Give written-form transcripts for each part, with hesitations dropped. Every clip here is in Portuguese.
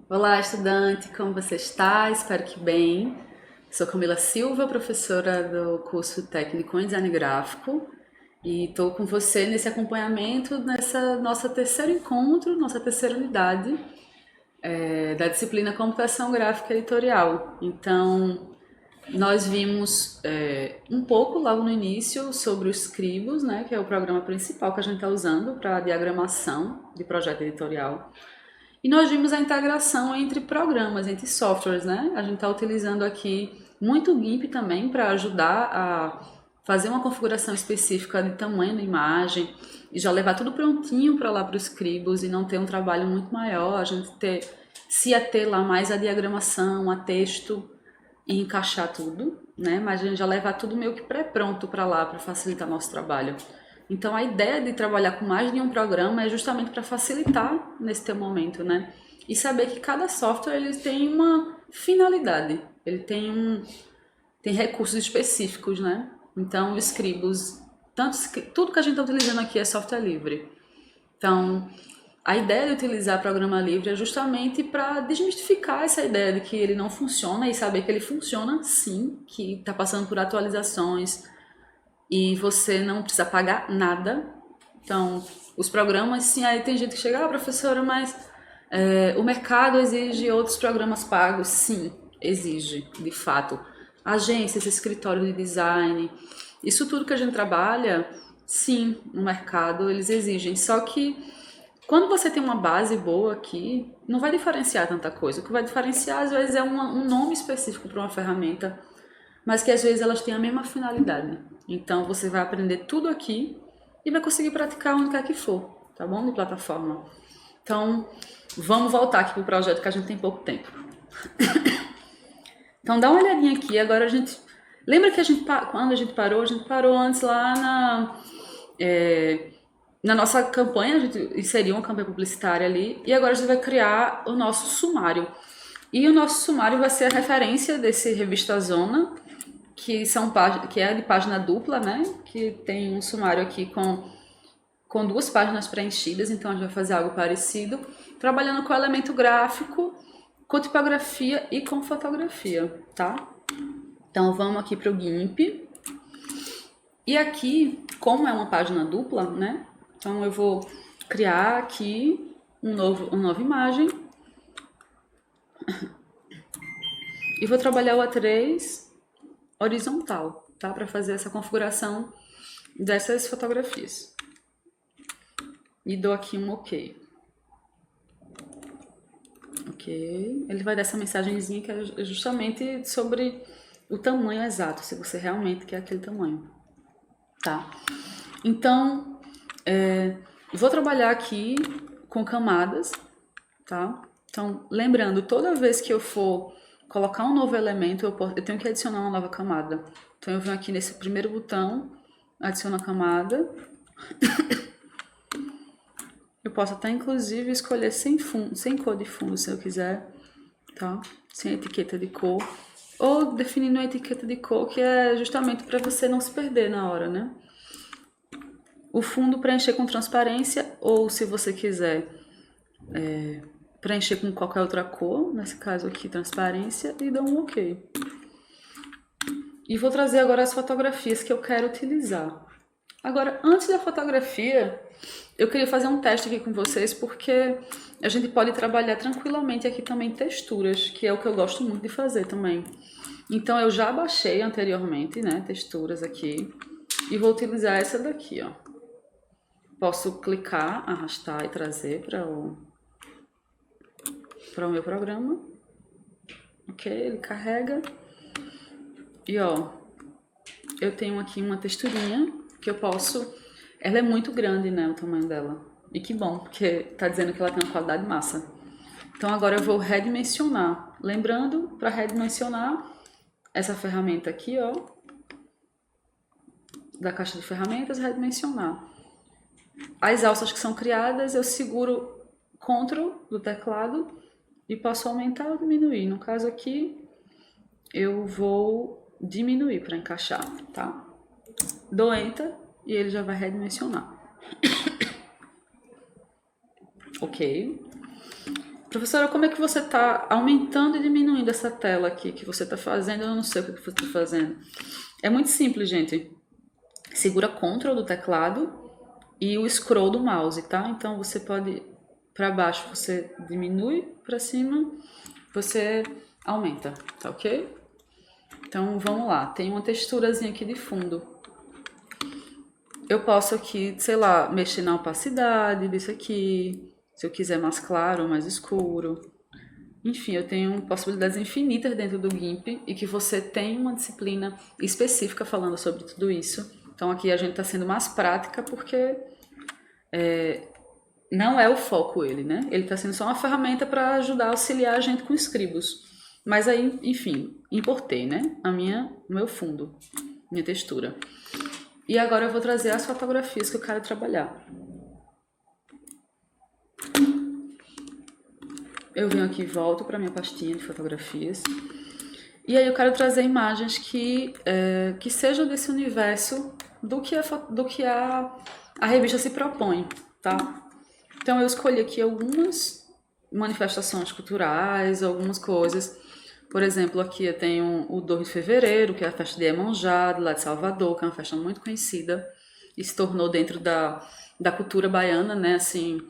Olá, estudante, como você está? Espero que bem. Sou Camila Silva, professora do curso técnico em design gráfico, e estou com você nesse acompanhamento nessa nossa terceiro encontro, nossa terceira unidade da disciplina Computação Gráfica Editorial. Então, nós vimos um pouco logo no início sobre os Scribus, né, que é o programa principal que a gente está usando para diagramação de projeto editorial. E nós vimos a integração entre programas, entre softwares, né? A gente está utilizando aqui muito o GIMP também para ajudar a fazer uma configuração específica de tamanho da imagem e já levar tudo prontinho para lá para os Scribus e não ter um trabalho muito maior, a gente se ater lá mais a diagramação, a texto e encaixar tudo, né? Mas a gente já levar tudo meio que pré-pronto para lá para facilitar nosso trabalho. Então a ideia de trabalhar com mais de um programa é justamente para facilitar nesse teu momento, né? E saber que cada software ele tem uma finalidade, ele tem recursos específicos, né? Então o Scribus, tudo que a gente está utilizando aqui é software livre. Então a ideia de utilizar programa livre é justamente para desmistificar essa ideia de que ele não funciona e saber que ele funciona sim, que está passando por atualizações, e você não precisa pagar nada. Então, os programas, sim, aí tem gente que chega, professora, mas o mercado exige outros programas pagos. Sim, exige, de fato. Agências, escritório de design, isso tudo que a gente trabalha, sim, no mercado eles exigem. Só que quando você tem uma base boa aqui, não vai diferenciar tanta coisa. O que vai diferenciar, às vezes, é um nome específico para uma ferramenta, mas que às vezes elas têm a mesma finalidade. Então você vai aprender tudo aqui e vai conseguir praticar onde quer que for, tá bom? De plataforma. Então vamos voltar aqui pro projeto que a gente tem pouco tempo. Então dá uma olhadinha aqui, agora a gente... Lembra que quando a gente parou antes lá na nossa campanha, a gente inseriu uma campanha publicitária ali, e agora a gente vai criar o nosso sumário. E o nosso sumário vai ser a referência desse Revista Zona, que é de página dupla, né? Que tem um sumário aqui com 2 páginas preenchidas, então a gente vai fazer algo parecido, trabalhando com elemento gráfico, com tipografia e com fotografia, tá? Então vamos aqui para o GIMP. E aqui, como é uma página dupla, né? Então eu vou criar aqui uma nova imagem e vou trabalhar o A3 horizontal, tá? Para fazer essa configuração dessas fotografias. E dou aqui um OK. Ok. Ele vai dar essa mensagenzinha que é justamente sobre o tamanho exato, se você realmente quer aquele tamanho, tá? Então, vou trabalhar aqui com camadas, tá? Então, lembrando, toda vez que eu for colocar um novo elemento, eu tenho que adicionar uma nova camada. Então eu venho aqui nesse primeiro botão, adiciono a camada. Eu posso até inclusive escolher sem cor de fundo, se eu quiser, tá? Sem etiqueta de cor. Ou definindo uma etiqueta de cor, que é justamente para você não se perder na hora, né? O fundo preencher com transparência, ou se você quiser preencher com qualquer outra cor, nesse caso aqui transparência, e dou um OK. E vou trazer agora as fotografias que eu quero utilizar. Agora, antes da fotografia, eu queria fazer um teste aqui com vocês, porque a gente pode trabalhar tranquilamente aqui também texturas, que é o que eu gosto muito de fazer também. Então eu já baixei anteriormente, né, texturas aqui, e vou utilizar essa daqui, ó. Posso clicar, arrastar e trazer para o meu programa. Ok, ele carrega. E ó, eu tenho aqui uma texturinha que eu posso... Ela é muito grande, né, o tamanho dela. E que bom, porque tá dizendo que ela tem uma qualidade massa. Então agora eu vou redimensionar. Lembrando, para redimensionar, essa ferramenta aqui, ó, da caixa de ferramentas, redimensionar. As alças que são criadas, eu seguro Ctrl do teclado e posso aumentar ou diminuir. No caso aqui, eu vou diminuir para encaixar, tá? Dou Enter e ele já vai redimensionar. Ok. Professora, como é que você está aumentando e diminuindo essa tela aqui que você está fazendo? Eu não sei o que você está fazendo. É muito simples, gente. Segura Ctrl do teclado e o scroll do mouse, tá? Então você pode, para baixo você diminui, para cima você aumenta, tá ok? Então vamos lá, tem uma texturazinha aqui de fundo. Eu posso aqui, sei lá, mexer na opacidade disso aqui, se eu quiser mais claro ou mais escuro. Enfim, eu tenho possibilidades infinitas dentro do GIMP e que você tem uma disciplina específica falando sobre tudo isso. Então aqui a gente está sendo mais prática porque não é o foco ele, né? Ele está sendo só uma ferramenta para ajudar a auxiliar a gente com escribos. Mas aí, enfim, importei, né? O meu fundo, minha textura. E agora eu vou trazer as fotografias que eu quero trabalhar. Eu venho aqui e volto para minha pastinha de fotografias. E aí eu quero trazer imagens que sejam desse universo do que a revista se propõe, tá? Então eu escolhi aqui algumas manifestações culturais, algumas coisas. Por exemplo, aqui eu tenho o 2 de fevereiro, que é a festa de Iemanjá, lá de Salvador, que é uma festa muito conhecida e se tornou dentro da cultura baiana, né, assim,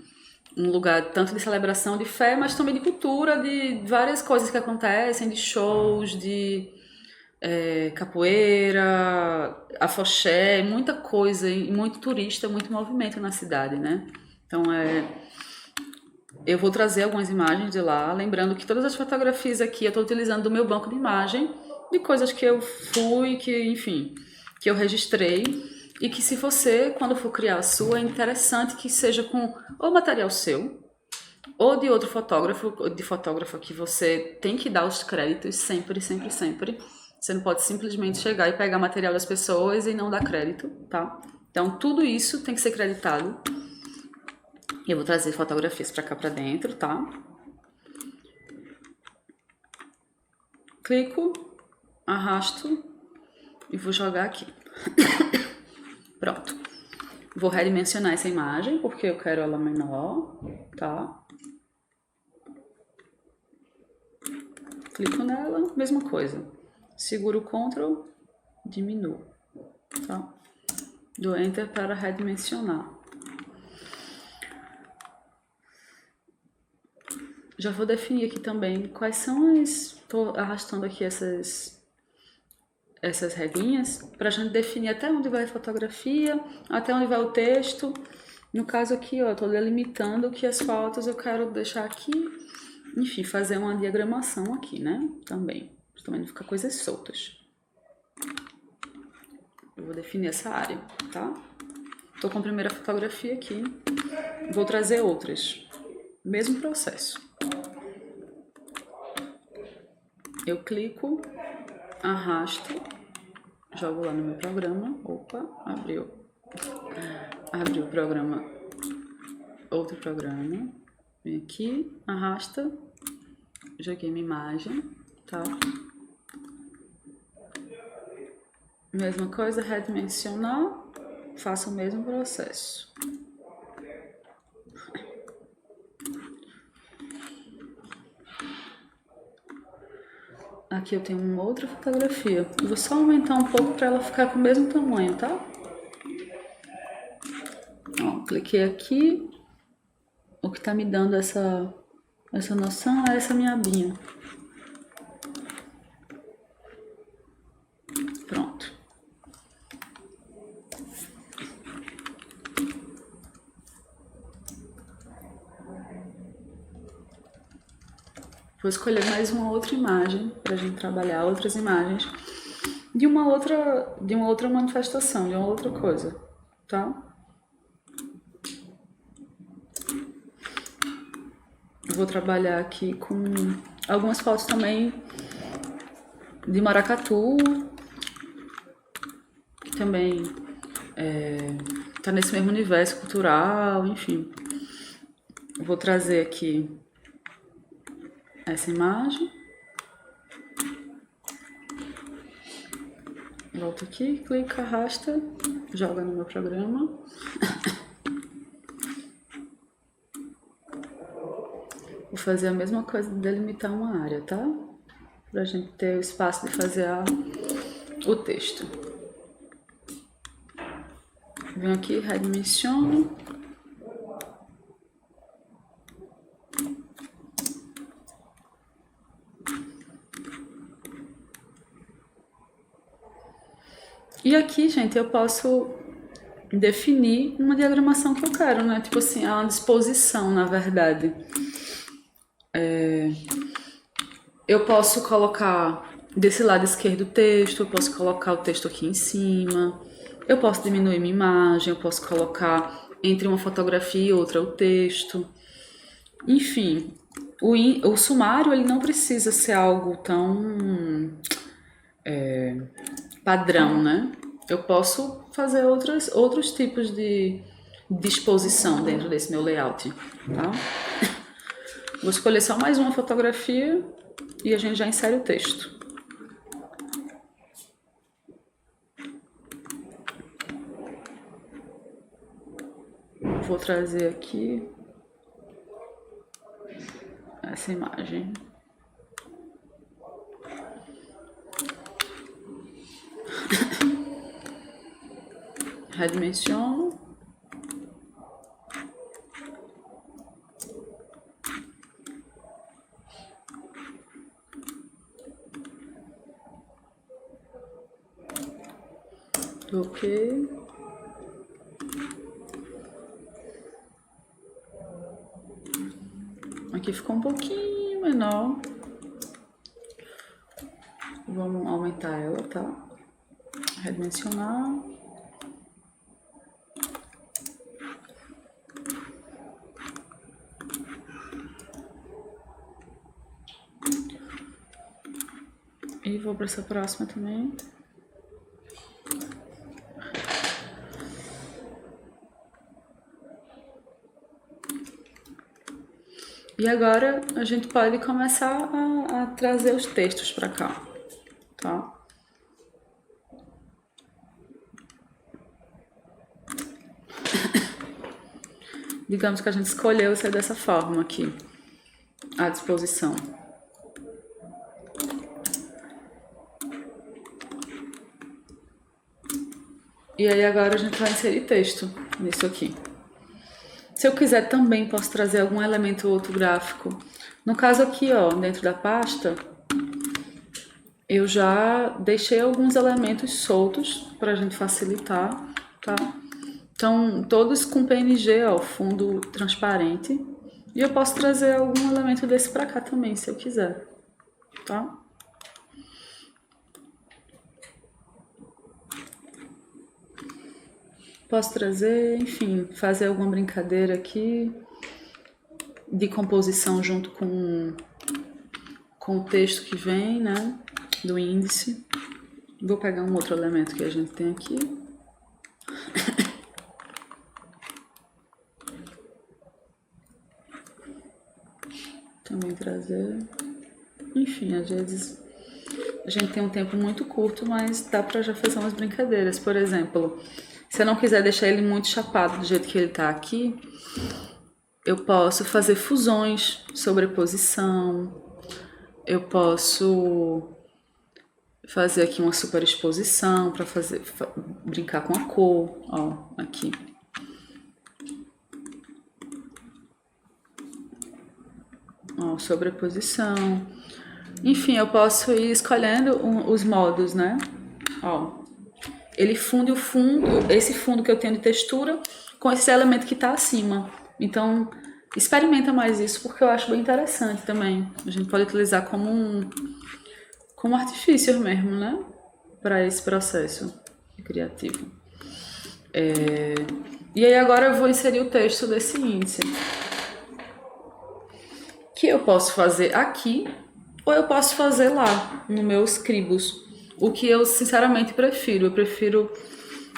um lugar tanto de celebração de fé, mas também de cultura, de várias coisas que acontecem, de shows, de capoeira, afoxé, muita coisa, e muito turista, muito movimento na cidade, né? Então eu vou trazer algumas imagens de lá, lembrando que todas as fotografias aqui eu estou utilizando do meu banco de imagem, de coisas que eu fui, que eu registrei, e que se você, quando for criar a sua, é interessante que seja com ou material seu, ou de outro fotógrafo, ou de fotógrafo que você tem que dar os créditos sempre, sempre, sempre. Você não pode simplesmente chegar e pegar material das pessoas e não dar crédito, tá? Então tudo isso tem que ser creditado. Eu vou trazer fotografias para cá para dentro, tá? Clico, arrasto e vou jogar aqui. Pronto. Vou redimensionar essa imagem porque eu quero ela menor, tá? Clico nela, mesma coisa. Seguro o Ctrl, diminuo, tá? Dou Enter para redimensionar. Já vou definir aqui também quais são as... Tô arrastando aqui essas regrinhas para a gente definir até onde vai a fotografia, até onde vai o texto. No caso aqui, ó, eu tô delimitando que as fotos eu quero deixar aqui, enfim, fazer uma diagramação aqui, né? Também não ficar coisas soltas. Eu vou definir essa área, tá? Tô com a primeira fotografia aqui, vou trazer outras. Mesmo processo. Eu clico, arrasto, jogo lá no meu programa. Opa, abriu o programa, outro programa. Vem aqui, arrasta, joguei minha imagem, tá? Mesma coisa, redimensionar, faço o mesmo processo. Aqui eu tenho uma outra fotografia. Eu vou só aumentar um pouco para ela ficar com o mesmo tamanho, tá? Ó, cliquei aqui. O que tá me dando essa noção é essa minha abinha. Pronto. Vou escolher mais uma outra imagem pra gente trabalhar, outras imagens de uma outra manifestação, de uma outra coisa, tá? Vou trabalhar aqui com algumas fotos também de maracatu, que também tá nesse mesmo universo cultural, enfim. Eu vou trazer aqui essa imagem. Volta aqui, clica, arrasta, joga no meu programa. Vou fazer a mesma coisa de delimitar uma área, tá? Pra gente ter o espaço de fazer o texto. Venho aqui, redimensiono. E aqui, gente, eu posso definir uma diagramação que eu quero, né? Tipo assim, é uma disposição, na verdade. Eu posso colocar desse lado esquerdo o texto, eu posso colocar o texto aqui em cima, eu posso diminuir minha imagem, eu posso colocar entre uma fotografia e outra o texto. Enfim, o sumário ele não precisa ser algo tão padrão, né? Eu posso fazer outros tipos de disposição dentro desse meu layout, tá? Vou escolher só mais uma fotografia e a gente já insere o texto. Vou trazer aqui essa imagem. Redimensiono. Ok. Aqui ficou um pouquinho menor. Vamos aumentar ela, tá? Redimensionar. E vou para essa próxima também. E agora a gente pode começar a trazer os textos para cá, tá? Digamos que a gente escolheu ser dessa forma aqui, à disposição. E aí agora a gente vai inserir texto nisso aqui. Se eu quiser também posso trazer algum elemento ou outro gráfico. No caso aqui, ó, dentro da pasta, eu já deixei alguns elementos soltos para a gente facilitar, tá? Então, todos com PNG, ó, fundo transparente. E eu posso trazer algum elemento desse para cá também, se eu quiser, tá? Posso trazer, enfim, fazer alguma brincadeira aqui de composição junto com o texto que vem, né, do índice. Vou pegar um outro elemento que a gente tem aqui. Também trazer. Enfim, às vezes a gente tem um tempo muito curto, mas dá pra já fazer umas brincadeiras. Por exemplo, se eu não quiser deixar ele muito chapado do jeito que ele tá aqui, eu posso fazer fusões, sobreposição, eu posso fazer aqui uma superexposição para brincar com a cor, ó, aqui. Ó, sobreposição. Enfim, eu posso ir escolhendo os modos, né? Ó, ele funde o fundo, esse fundo que eu tenho de textura, com esse elemento que tá acima. Então, experimenta mais isso, porque eu acho bem interessante também. A gente pode utilizar como artifício mesmo, né? Para esse processo criativo. E aí agora eu vou inserir o texto desse índice. Que eu posso fazer aqui, ou eu posso fazer lá, no meu Scribus. O que eu sinceramente prefiro. Eu prefiro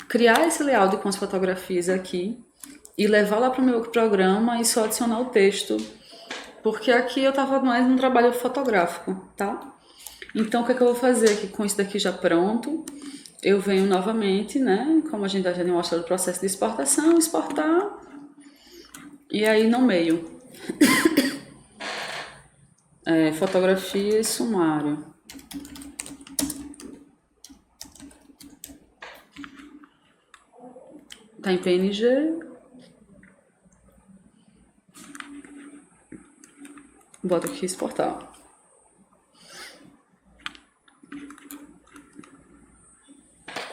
criar esse layout com as fotografias aqui e levar lá para o meu programa e só adicionar o texto, porque aqui eu estava mais num trabalho fotográfico, tá? Então o que é que eu vou fazer aqui com isso daqui já pronto? Eu venho novamente, né, como a gente já tinha mostrado o processo de exportação, exportar, e aí no meio, fotografia e sumário. Tá em PNG. Boto aqui exportar.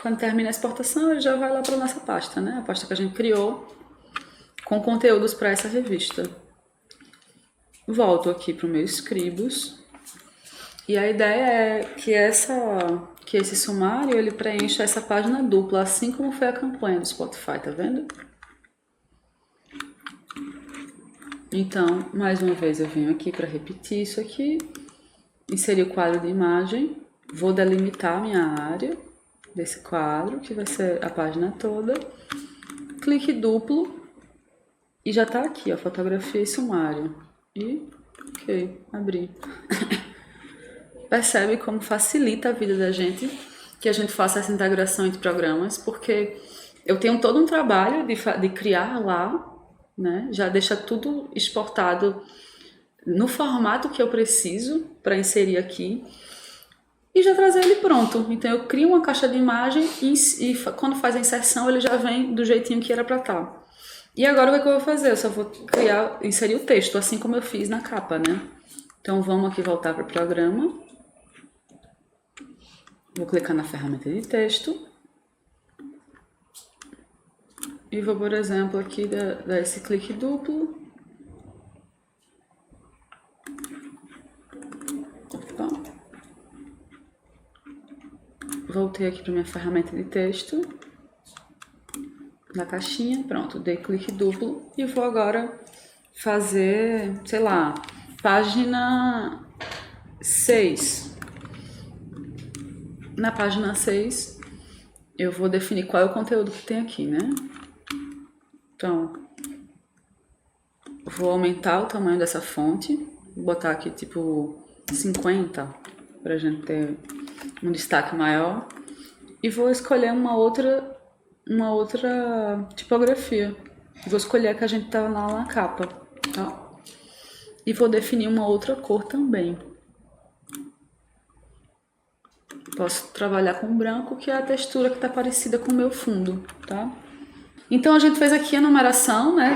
Quando termina a exportação, ele já vai lá para nossa pasta, né? A pasta que a gente criou com conteúdos para essa revista. Volto aqui para o meu Scribus. E a ideia é que esse sumário ele preencha essa página dupla, assim como foi a campanha do Spotify, tá vendo? Então, mais uma vez eu venho aqui para repetir isso aqui, inserir o quadro de imagem, vou delimitar a minha área desse quadro, que vai ser a página toda, clique duplo e já tá aqui, ó, fotografia e sumário. E, ok, abri. Percebe como facilita a vida da gente que a gente faça essa integração entre programas, porque eu tenho todo um trabalho de criar lá, né? Já deixa tudo exportado no formato que eu preciso para inserir aqui e já trazer ele pronto. Então eu crio uma caixa de imagem e quando faz a inserção ele já vem do jeitinho que era para estar. E agora o que eu vou fazer? Eu só vou inserir o texto, assim como eu fiz na capa, né? Então vamos aqui voltar para o programa. Vou clicar na ferramenta de texto. E vou, por exemplo, aqui dar esse clique duplo. Opa. Voltei aqui para minha ferramenta de texto. Na caixinha, pronto, dei clique duplo. E vou agora fazer, sei lá, página 6. Na página 6, eu vou definir qual é o conteúdo que tem aqui, né? Então, vou aumentar o tamanho dessa fonte, vou botar aqui tipo 50 para a gente ter um destaque maior e vou escolher uma outra tipografia. Vou escolher a que a gente tá lá na capa, tá? E vou definir uma outra cor também. Posso trabalhar com branco, que é a textura que está parecida com o meu fundo, tá? Então a gente fez aqui a numeração, né,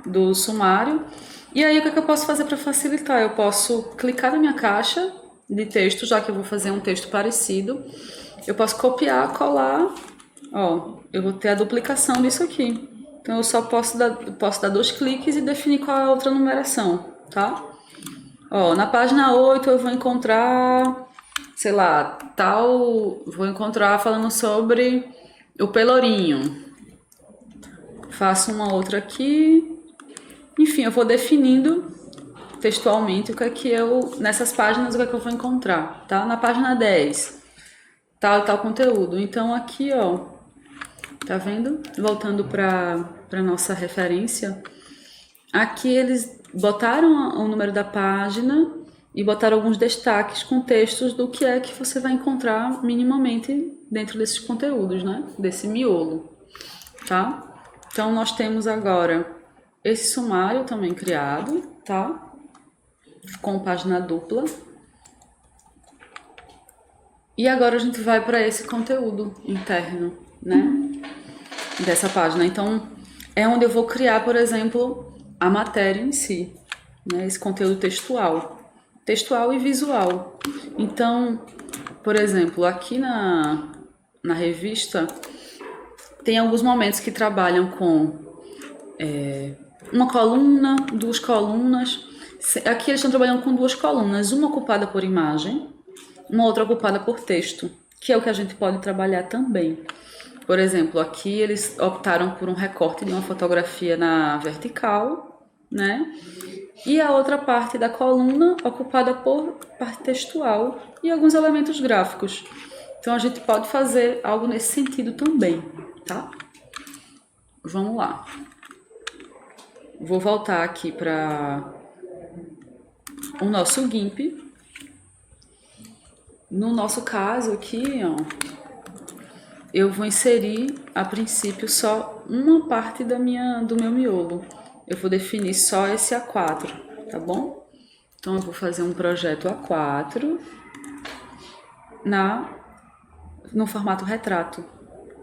do sumário. E aí o que eu posso fazer para facilitar? Eu posso clicar na minha caixa de texto, já que eu vou fazer um texto parecido. Eu posso copiar, colar, ó, eu vou ter a duplicação disso aqui. Então eu só posso dar 2 cliques e definir qual é a outra numeração, tá? Ó, na página 8 eu vou encontrar, sei lá, vou encontrar falando sobre o pelourinho. Faço uma outra aqui. Enfim, eu vou definindo textualmente o que é que nessas páginas, o que é que eu vou encontrar, tá? Na página 10, tal conteúdo. Então aqui, ó, tá vendo? Voltando para nossa referência, aqui eles botaram o número da página e botaram alguns destaques com textos do que é que você vai encontrar minimamente dentro desses conteúdos, né? Desse miolo, tá? Então nós temos agora esse sumário também criado, tá? Com página dupla. E agora a gente vai para esse conteúdo interno, né? Dessa página. Então é onde eu vou criar, por exemplo, a matéria em si, né? Esse conteúdo textual e visual. Então, por exemplo, aqui na revista tem alguns momentos que trabalham com uma coluna, 2 colunas. Aqui eles estão trabalhando com 2 colunas, uma ocupada por imagem, uma outra ocupada por texto, que é o que a gente pode trabalhar também. Por exemplo, aqui eles optaram por um recorte de uma fotografia na vertical, né? E a outra parte da coluna ocupada por parte textual e alguns elementos gráficos. Então a gente pode fazer algo nesse sentido também, tá? Vamos lá. Vou voltar aqui para o nosso GIMP. No nosso caso aqui, ó, eu vou inserir a princípio só uma parte do meu miolo. Eu vou definir só esse A4, tá bom? Então eu vou fazer um projeto A4 no formato retrato,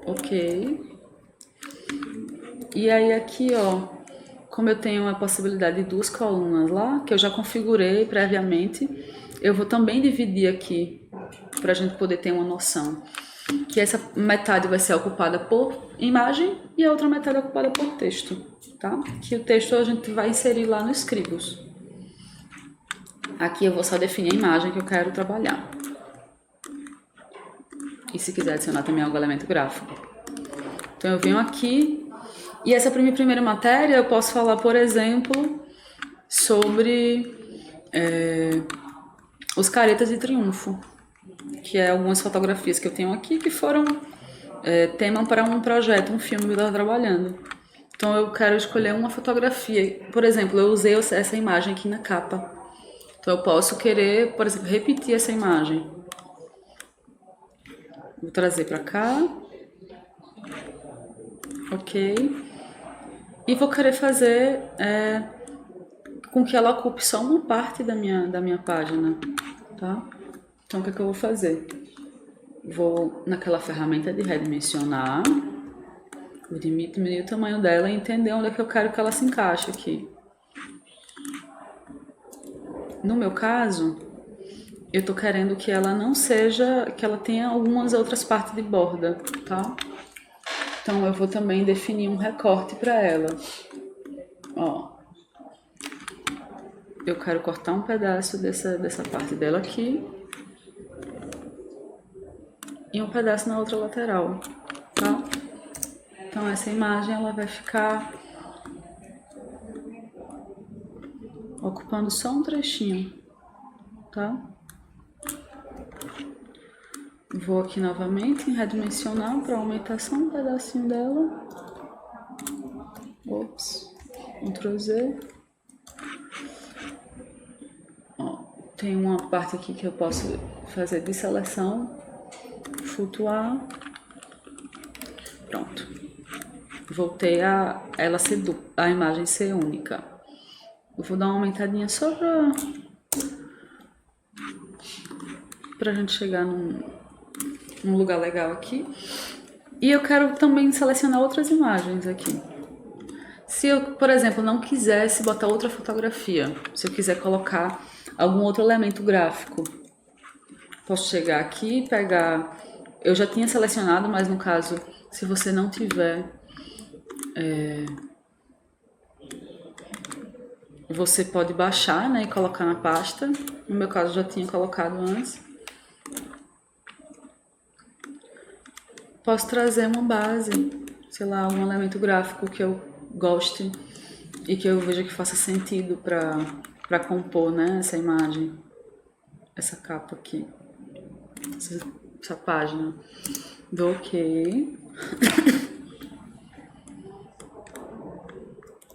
ok? E aí aqui, ó, como eu tenho a possibilidade de 2 colunas lá, que eu já configurei previamente, eu vou também dividir aqui, para a gente poder ter uma noção. Que essa metade vai ser ocupada por imagem e a outra metade ocupada por texto, tá? Que o texto a gente vai inserir lá no Scribus. Aqui eu vou só definir a imagem que eu quero trabalhar. E se quiser adicionar também algum elemento gráfico. Então eu venho aqui, e essa primeira matéria eu posso falar, por exemplo, sobre os caretas de triunfo, que é algumas fotografias que eu tenho aqui que foram tema para um projeto, um filme que eu estava trabalhando. Então eu quero escolher uma fotografia. Por exemplo, eu usei essa imagem aqui na capa. Então eu posso querer, por exemplo, repetir essa imagem. Vou trazer para cá. Ok. E vou querer fazer com que ela ocupe só uma parte da minha página, tá? Então o que eu vou fazer? Vou naquela ferramenta de redimensionar, vou diminuir o tamanho dela e entender onde é que eu quero que ela se encaixe aqui. No meu caso, eu tô querendo que ela não seja, que ela tenha algumas outras partes de borda, tá? Então eu vou também definir um recorte para ela. Ó, eu quero cortar um pedaço dessa parte dela aqui e um pedaço na outra lateral, tá? Então essa imagem ela vai ficar ocupando só um trechinho, tá? Vou aqui novamente em redimensionar para aumentar só um pedacinho dela. Ops, Ctrl Z. Ó, tem uma parte aqui que eu posso fazer de seleção, flutuar. Pronto. Voltei a a imagem ser única. Eu vou dar uma aumentadinha só pra gente chegar num lugar legal aqui. E eu quero também selecionar outras imagens aqui. Se eu, por exemplo, não quisesse botar outra fotografia, se eu quiser colocar algum outro elemento gráfico, posso chegar aqui e pegar... Eu já tinha selecionado, mas no caso, se você não tiver... você pode baixar, né, e colocar na pasta. No meu caso, já tinha colocado antes. Posso trazer uma base, sei lá, um elemento gráfico que eu goste e que eu veja que faça sentido para compor, né, essa imagem, essa capa aqui, essa página. Dou OK.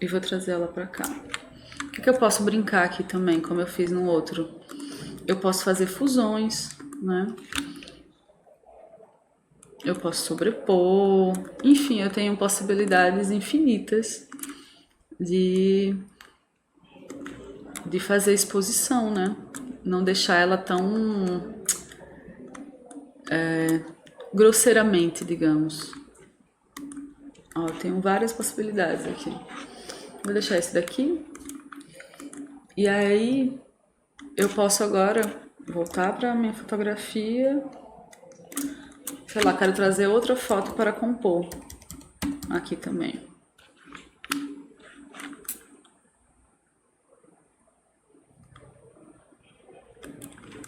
E vou trazer ela para cá. O que eu posso brincar aqui também, como eu fiz no outro? Eu posso fazer fusões, né? Eu posso sobrepor, enfim, eu tenho possibilidades infinitas de fazer exposição, né? Não deixar ela tão grosseiramente, digamos. Ó, eu tenho várias possibilidades aqui. Vou deixar esse daqui. E aí eu posso agora voltar para a minha fotografia. Sei lá, quero trazer outra foto para compor aqui também.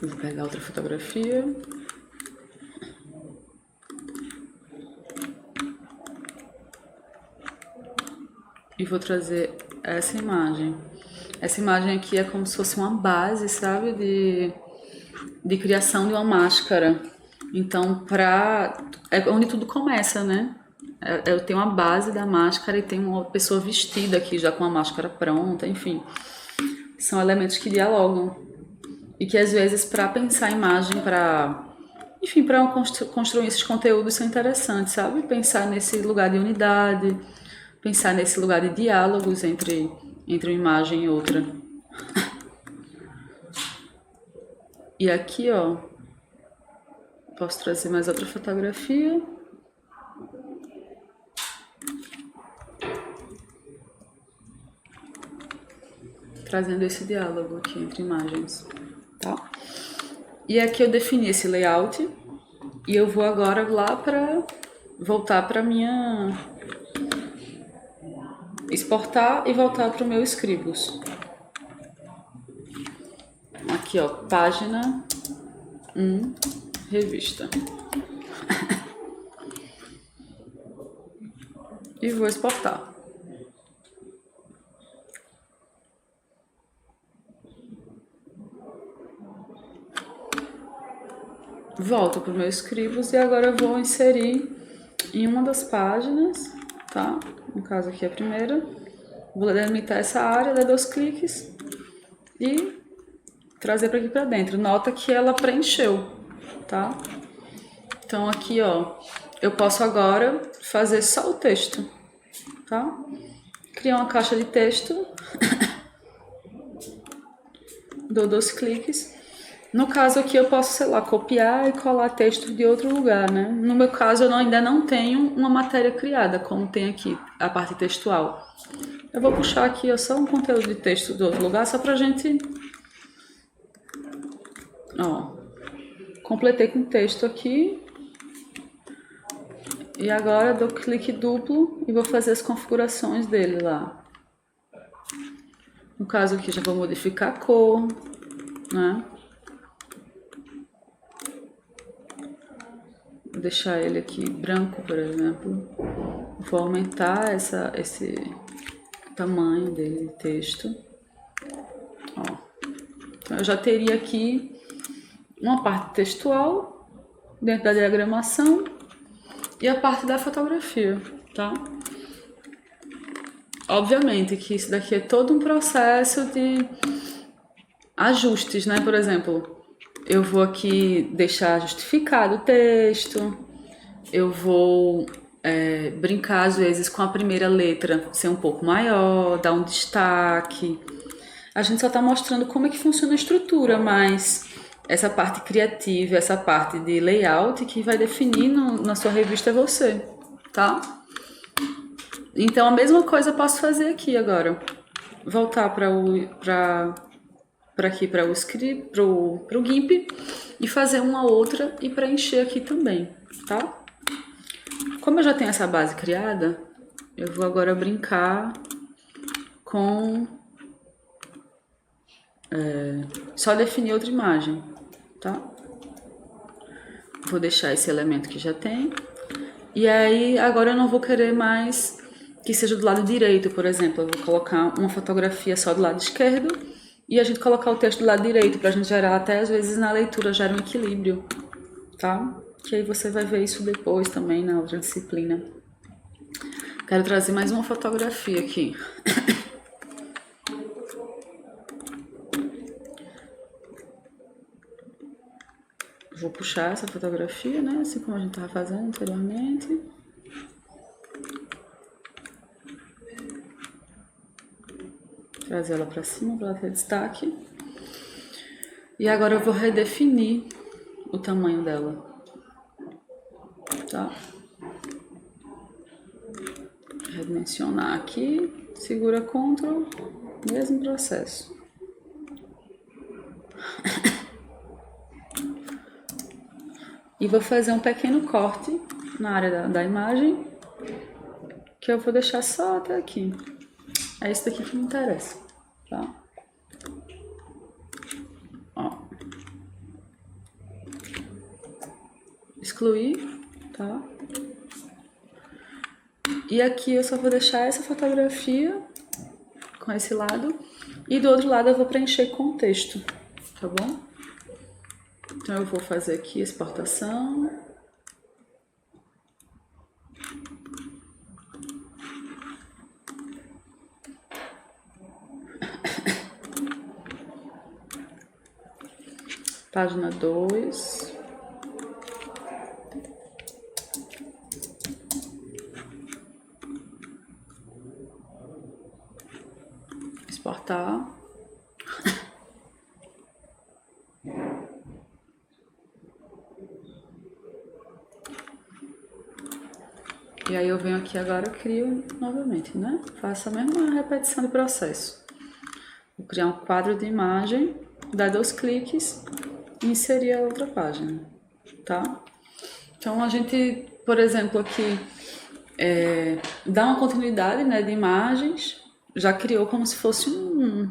Vou pegar outra fotografia. E vou trazer essa imagem. Essa imagem aqui é como se fosse uma base, sabe? De criação de uma máscara. Então, é onde tudo começa, né? Eu tenho a base da máscara e tem uma pessoa vestida aqui já com a máscara pronta, enfim. São elementos que dialogam. E que às vezes para pensar a imagem, enfim, para construir esses conteúdos são interessantes, sabe? Pensar nesse lugar de unidade, pensar nesse lugar de diálogos entre uma imagem e outra. E aqui, ó, posso trazer mais outra fotografia. Trazendo esse diálogo aqui entre imagens, tá? E aqui eu defini esse layout e eu vou agora lá para voltar para minha exportar e voltar para o meu Scribus. Aqui, ó, página 1, revista. E vou exportar. Volto para o meu Scribus e agora eu vou inserir em uma das páginas, tá? No caso aqui a primeira. Vou delimitar essa área, dar 2 cliques e trazer para aqui para dentro. Nota que ela preencheu, tá? Então aqui, ó, eu posso agora fazer só o texto, tá? Criar uma caixa de texto. Dou 2 cliques. No caso aqui eu posso, sei lá, copiar e colar texto de outro lugar, né? No meu caso eu ainda não tenho uma matéria criada, como tem aqui a parte textual. Eu vou puxar aqui ó, só um conteúdo de texto do outro lugar, só pra gente... Ó, completei com texto aqui. E agora dou clique duplo e vou fazer as configurações dele lá. No caso aqui já vou modificar a cor, né? Vou deixar ele aqui branco, por exemplo. Vou aumentar esse tamanho dele de texto. Ó. Então eu já teria aqui uma parte textual dentro da diagramação e a parte da fotografia, tá? Obviamente que isso daqui é todo um processo de ajustes, né? Por exemplo, eu vou aqui deixar justificado o texto, eu vou brincar às vezes com a primeira letra ser um pouco maior, dar um destaque. A gente só está mostrando como é que funciona a estrutura, mas essa parte criativa, essa parte de layout que vai definir na sua revista é você, tá? Então a mesma coisa eu posso fazer aqui agora. Voltar para aqui para o script, para o GIMP e fazer uma outra e preencher aqui também, tá? Como eu já tenho essa base criada, eu vou agora brincar com só definir outra imagem, tá? Vou deixar esse elemento que já tem. E aí agora eu não vou querer mais que seja do lado direito, por exemplo. Eu vou colocar uma fotografia só do lado esquerdo e a gente colocar o texto do lado direito, pra gente gerar, até às vezes na leitura, gera um equilíbrio, tá? Que aí você vai ver isso depois também na outra disciplina. Quero trazer mais uma fotografia aqui. Vou puxar essa fotografia, né? Assim como a gente estava fazendo anteriormente. Trazer ela para cima para ela ter destaque. E agora eu vou redefinir o tamanho dela. Tá? Redimensionar aqui, segura Ctrl, mesmo processo. E vou fazer um pequeno corte na área da imagem, que eu vou deixar só até aqui. É isso daqui que me interessa, tá? Ó. Excluir, tá? E aqui eu só vou deixar essa fotografia com esse lado. E do outro lado eu vou preencher com o texto, tá bom? Então eu vou fazer aqui exportação. Página 2. Exportar. E aí eu venho aqui agora e crio novamente, né? Faço a mesma repetição de processo. Vou criar um quadro de imagem, dar 2 cliques e inserir a outra página, tá? Então a gente, por exemplo, aqui dá uma continuidade, né, de imagens, já criou como se fosse um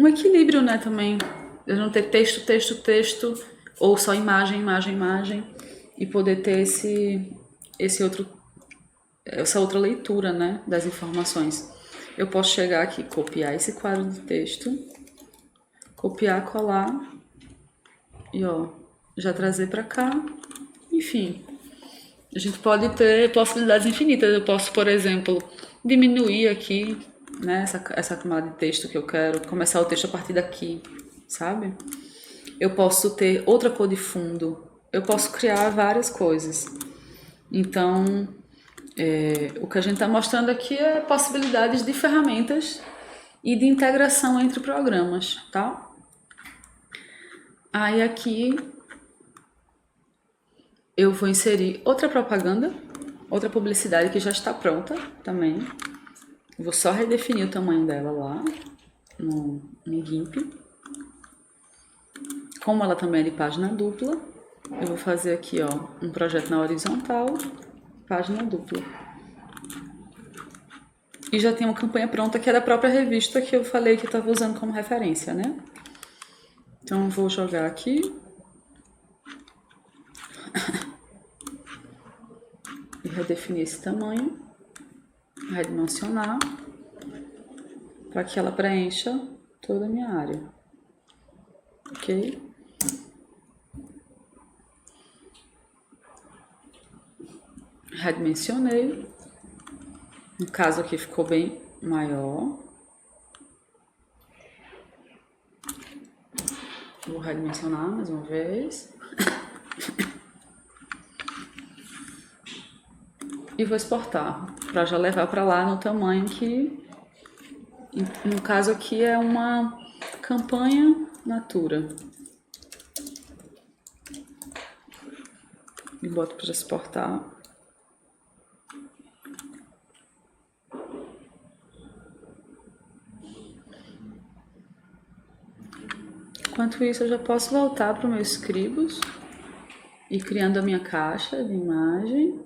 equilíbrio, né, também. Eu não ter texto, texto, texto, ou só imagem, imagem, imagem, e poder ter essa outra leitura, né, das informações. Eu posso chegar aqui, copiar esse quadro de texto, copiar, colar e ó, já trazer para cá. Enfim, a gente pode ter possibilidades infinitas. Eu posso, por exemplo, diminuir aqui, né, essa camada de texto que eu quero, começar o texto a partir daqui, sabe? Eu posso ter outra cor de fundo, eu posso criar várias coisas. Então, o que a gente está mostrando aqui é possibilidades de ferramentas e de integração entre programas, tá? Aí aqui eu vou inserir outra propaganda, outra publicidade que já está pronta também. Vou só redefinir o tamanho dela lá no GIMP. Como ela também é de página dupla, eu vou fazer aqui, ó, um projeto na horizontal, página dupla. E já tem uma campanha pronta que é da própria revista que eu falei que eu estava usando como referência, né? Então eu vou jogar aqui. E redefinir esse tamanho. Redimensionar. Para que ela preencha toda a minha área. Ok? Redimensionei. No caso aqui ficou bem maior. Vou redimensionar mais uma vez. E vou exportar, para já levar para lá no tamanho que, no caso aqui, é uma campanha Natura. E boto para exportar. Enquanto isso, eu já posso voltar para o meu Scribus e criando a minha caixa de imagem,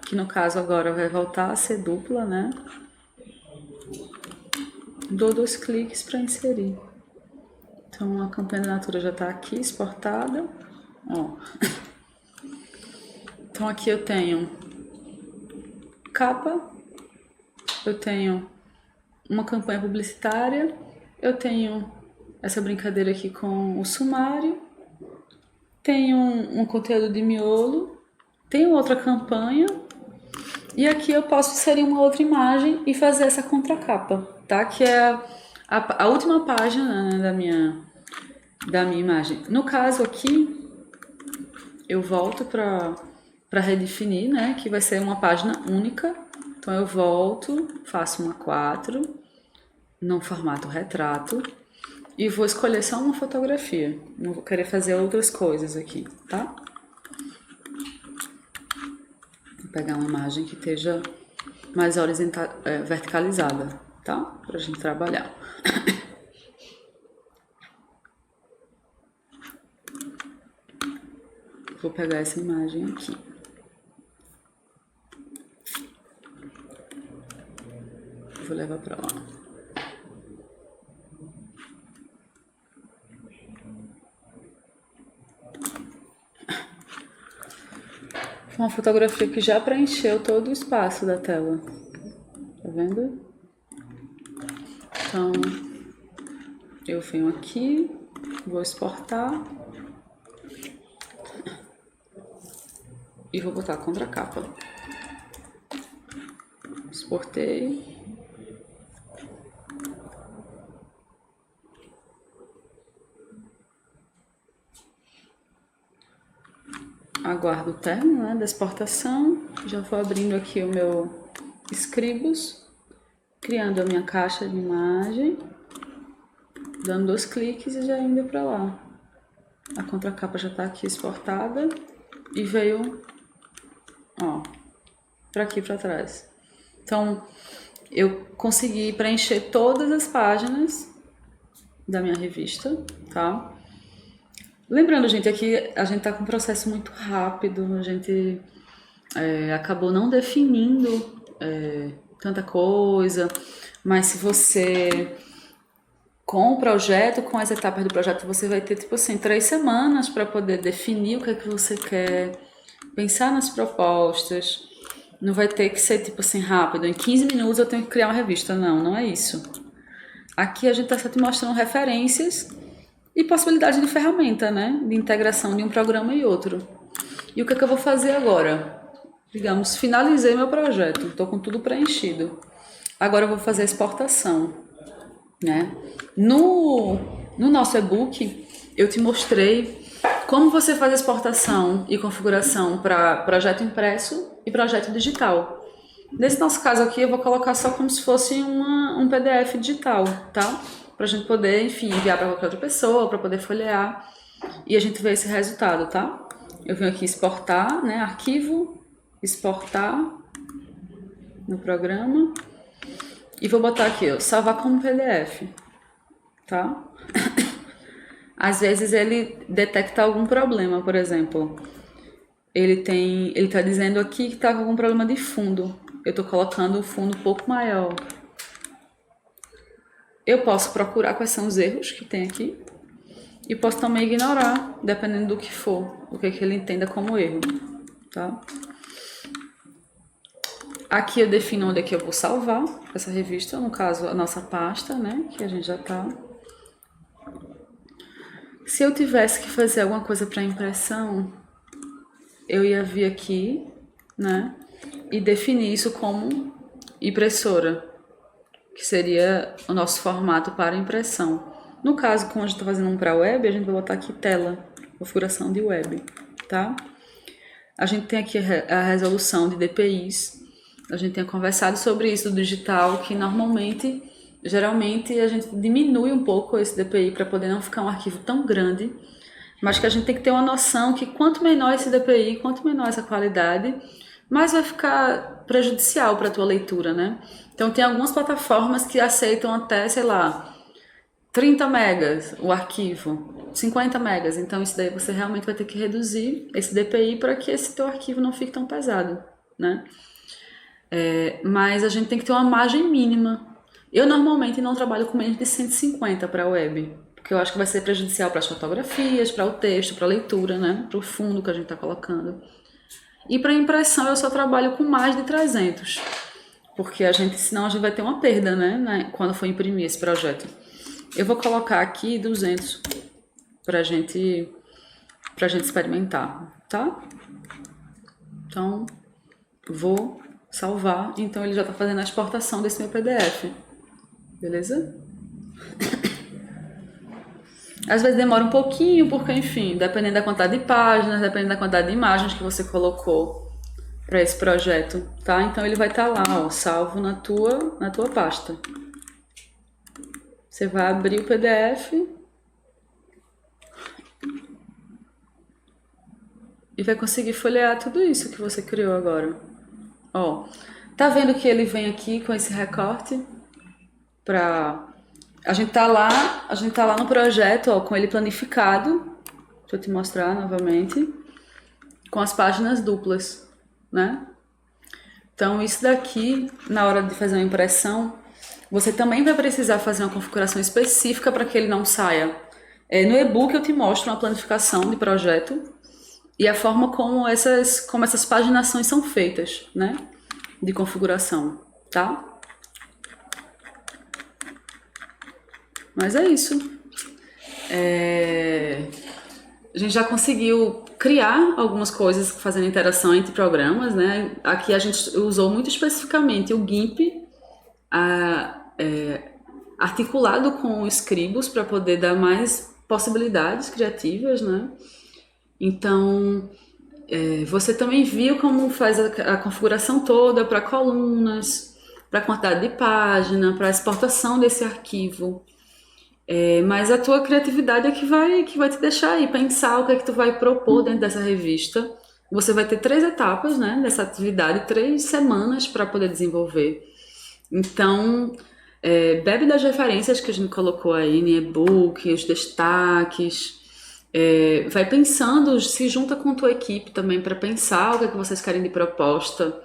que no caso agora vai voltar a ser dupla, né? Dou 2 cliques para inserir. Então a campanha da Natura já está aqui exportada. Ó. Então aqui eu tenho capa, eu tenho uma campanha publicitária, eu tenho essa brincadeira aqui com o sumário, tenho um conteúdo de miolo, tenho outra campanha e aqui eu posso inserir uma outra imagem e fazer essa contracapa, tá? Que é a última página, né, da minha imagem. No caso aqui, eu volto para redefinir, né, que vai ser uma página única. Então eu volto, faço uma 4 no formato retrato e vou escolher só uma fotografia. Não vou querer fazer outras coisas aqui, tá? Vou pegar uma imagem que esteja mais verticalizada, tá? Pra gente trabalhar. Vou pegar essa imagem aqui. Vou levar para lá. Uma fotografia que já preencheu todo o espaço da tela. Tá vendo? Então, eu venho aqui, Vou exportar. E vou botar a contracapa. Exportei. Aguardo o término, né, da exportação. Já vou abrindo aqui o meu Scribus, criando a minha caixa de imagem, dando 2 cliques e já indo para lá. A contracapa já está aqui exportada e veio, ó, para aqui para trás. Então, eu consegui preencher todas as páginas da minha revista, tá? Lembrando, gente, aqui a gente tá com um processo muito rápido, a gente acabou não definindo tanta coisa, mas se você, com o projeto, com as etapas do projeto, você vai ter, tipo assim, 3 semanas para poder definir o que é que você quer, pensar nas propostas. Não vai ter que ser, tipo assim, rápido, em 15 minutos eu tenho que criar uma revista. Não, não é isso. Aqui a gente tá só te mostrando referências e possibilidade de ferramenta, né? De integração de um programa e outro. E o que é que eu vou fazer agora? Digamos, finalizei meu projeto, estou com tudo preenchido. Agora eu vou fazer a exportação, né? No nosso e-book, eu te mostrei como você faz a exportação e configuração para projeto impresso e projeto digital. Nesse nosso caso aqui, eu vou colocar só como se fosse um PDF digital, tá? Pra gente poder, enfim, enviar para qualquer outra pessoa, para poder folhear e a gente ver esse resultado, tá? Eu venho aqui exportar, né? Arquivo, exportar no programa e vou botar aqui, ó, salvar como PDF, tá? Às vezes ele detecta algum problema, por exemplo, ele tá dizendo aqui que tá com algum problema de fundo. Eu tô colocando um fundo um pouco maior. Eu posso procurar quais são os erros que tem aqui e posso também ignorar, dependendo do que for, o que ele entenda como erro, tá? Aqui eu defino onde é que eu vou salvar essa revista, no caso a nossa pasta, né, que a gente já tá. Se eu tivesse que fazer alguma coisa para impressão, eu ia vir aqui, né, e definir isso como impressora, que seria o nosso formato para impressão. No caso, como a gente está fazendo um para web, a gente vai botar aqui tela, configuração de web, tá? A gente tem aqui a resolução de DPIs, a gente tem conversado sobre isso do digital, que geralmente a gente diminui um pouco esse DPI para poder não ficar um arquivo tão grande, mas que a gente tem que ter uma noção que quanto menor esse DPI, quanto menor essa qualidade, mais vai ficar prejudicial para a tua leitura, né? Então tem algumas plataformas que aceitam até, sei lá, 30 megas o arquivo, 50 megas. Então isso daí você realmente vai ter que reduzir esse DPI para que esse teu arquivo não fique tão pesado, né? Mas a gente tem que ter uma margem mínima. Eu normalmente não trabalho com menos de 150 para a web, porque eu acho que vai ser prejudicial para as fotografias, para o texto, para a leitura, né? Para o fundo que a gente está colocando. E para impressão eu só trabalho com mais de 300, porque senão a gente vai ter uma perda, né, quando for imprimir esse projeto. Eu vou colocar aqui 200 pra gente experimentar, tá? Então, vou salvar. Então, ele já tá fazendo a exportação desse meu PDF. Beleza? Às vezes demora um pouquinho, porque, enfim, dependendo da quantidade de páginas, dependendo da quantidade de imagens que você colocou para esse projeto, tá? Então, ele vai estar lá, ó, salvo na tua pasta. Você vai abrir o PDF e vai conseguir folhear tudo isso que você criou agora. Ó, tá vendo que ele vem aqui com esse recorte pra... A gente tá lá no projeto, ó, com ele planificado. Deixa eu te mostrar novamente. Com as páginas duplas, né? Então, isso daqui, na hora de fazer uma impressão, você também vai precisar fazer uma configuração específica para que ele não saia. No e-book eu te mostro uma planificação de projeto e a forma como essas paginações são feitas, né? De configuração, tá? Mas é isso. A gente já conseguiu criar algumas coisas fazendo interação entre programas, né? Aqui a gente usou muito especificamente o GIMP, articulado com o Scribus para poder dar mais possibilidades criativas, né? Então, você também viu como faz a configuração toda para colunas, para quantidade de página, para exportação desse arquivo. Mas a tua criatividade é que vai te deixar aí pensar o que é que tu vai propor dentro dessa revista. Você vai ter 3 etapas, né, dessa atividade, 3 semanas para poder desenvolver. Então, bebe das referências que a gente colocou aí no e-book, os destaques. Vai pensando, se junta com tua equipe também para pensar o que é que vocês querem de proposta,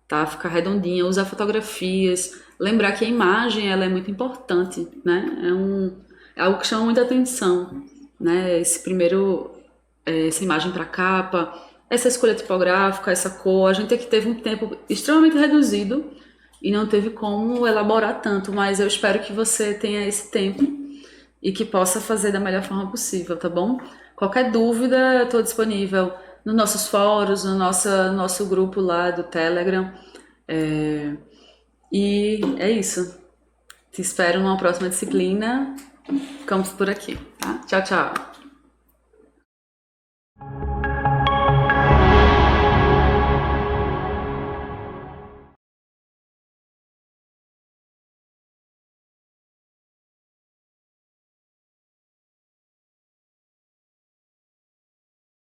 tá? Ficar redondinha, usar fotografias, lembrar que a imagem ela é muito importante, né? É algo que chama muita atenção, né? Essa imagem para capa, essa escolha tipográfica, essa cor, a gente é que teve um tempo extremamente reduzido e não teve como elaborar tanto, mas eu espero que você tenha esse tempo e que possa fazer da melhor forma possível, tá bom? Qualquer dúvida, eu estou disponível nos nossos fóruns, no nosso grupo lá do Telegram. E é isso. Te espero numa próxima disciplina. Ficamos por aqui, tá? Tchau, tchau.